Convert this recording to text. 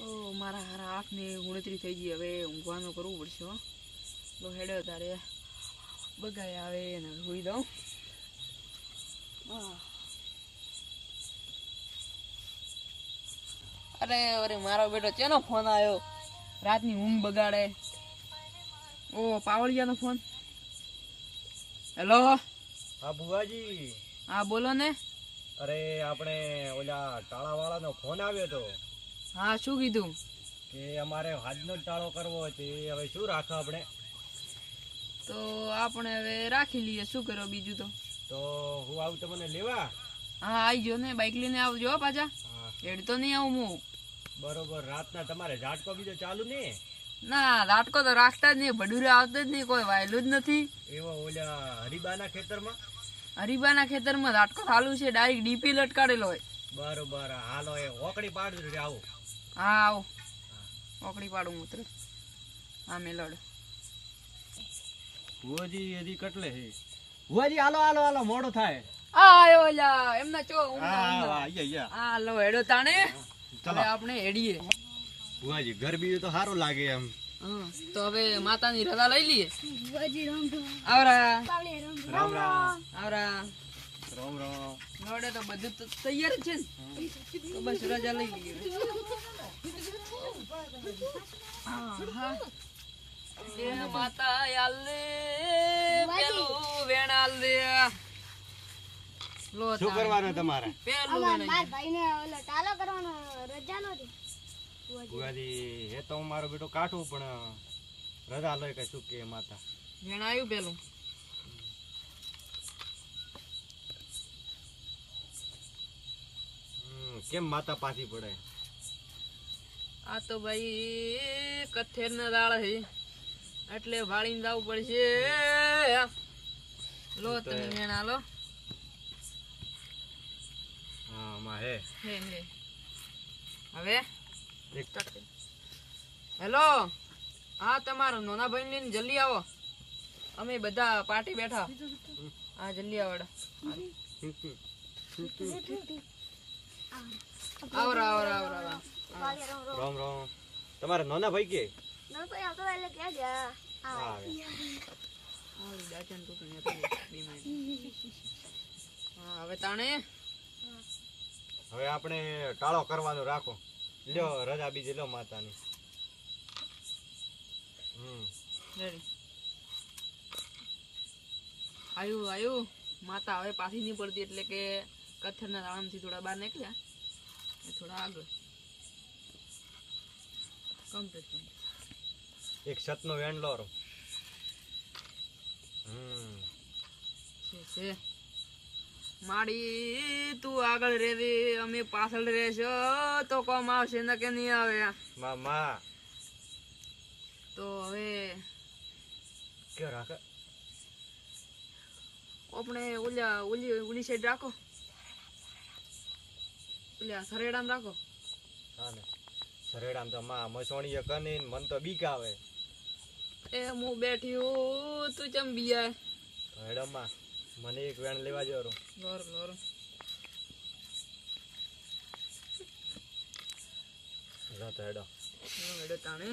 ઓ મારા હારા 8 ને 29 થઈ ગઈ. હવે ઊંઘવાનું કરવું પડશે હો. તો હેડ્યો તારે બગાય આવે ને હોઈ દઉં. અરે અરે મારો બેટો ચેનો ફોન આવ્યો? રાતની ઊંઘ બગાડે. ઓ પાવળિયાનો ફોન. હેલો. હા બુવાજી. હા બોલો ને. અરે આપણે ઓલા ટાળાવાળાનો ફોન આવ્યો તો. હા શું કીધું? કે અમારે આજનો જ ટાળો કરવો છે. હવે શું રાખો આપણે? તો આપણે હવે રાખી લઈએ. શું કરો બીજું? તો હું આવું તમને લેવા? હા આવજો ને, બાઈક લઈને આવજો પાછા. હેડ તો નહીં આવું હું. બરોબર. રાતના તમારે ઝાટકો બીજો ચાલુ ને? ના રાટકો તો રાખતા જ નહીં, ભડુરે આવતા જ નહીં, કોઈ વાયલું જ નથી. એવા ઓલા હરીબાના ખેતરમાં? હરીબાના ખેતરમાં રાટકો ચાલુ છે, ડાયરેક્ટ ડીપી લટકાડેલો હોય. બરોબર. હાલો એ ઓકડી પાડજો. આવો. હા આવો ઓકડી પાડું મૂત્ર. હા મેલોડ ભુવાજી હજી કટલે છે. ભુવાજી હાલો હાલો હાલો, મોડો થાય. આયો ઓલા એમના ચો હા લો હેડો તાણે. હવે આપણે હેડીએ. ભુવાજી ઘર બીજું તો સારું લાગે એમ. તો હવે માતાની રજા લઈ લઈએ. આવરા રામ રામ. આવરા રામ રામ. નોડે તો બધું તો તૈયાર જ છે ને, તો બસ રજા લઈ લઈએ. એ માતા આલે પેલું વેણાલ દે. લો શું કરવાનું તમારે? પેલું વેણાલ ભાઈને ઓલો ટાલો કરવાનો રજા નહોતી. ભુવાજી એ તો મારો બેટો કાઠું પણ રજા લઈ કે શું કે માતા વેણાયું પેલું. કેમ માતા પાછી પડે? આ તો ભાઈ કથેર ના દાળ છે એટલે વાળીને જવું પડશે. લો તમે વેણા લો. હા માં હે હવે હેલો. હા તમારા નોના ભાઈ લઈને જલ્દી આવો. અમે બધા પાર્ટી બેઠા. હા જલ્દી આવો. આવરા આવરા આવરા. રામ રામ. તમારા નાના ભાઈ કે નતો આવતો એટલે કે જા. હા હવે તાણે હવે આપણે ટાળો કરવાનું રાખો. લ્યો રજા બીજી લો માતાની. આયુ માતા હવે પાછી નહીં પડતી એટલે કે કથરના તાળામાંથી થોડા બહાર નીકળ્યા, થોડા આગળ કમ્પ્લીટ. એક સતનો વેણ લો. માડી તું આગળ રેવી, અમે પાછળ રહેશો તો કોમ આવશે ને કે નહીં આવે. મામા તો હવે કે રાખે આપણે ઓલી સાઈડ રાખો, ઓલા સરેડામ રાખો. હા ને સરેડામ તો માં મસોણીએ કની મન તો બીક આવે. એ હું બેઠી હું, તું ચમ બીયા? હેડો માં મને એક વેણ લેવા જો. હેડો તાણે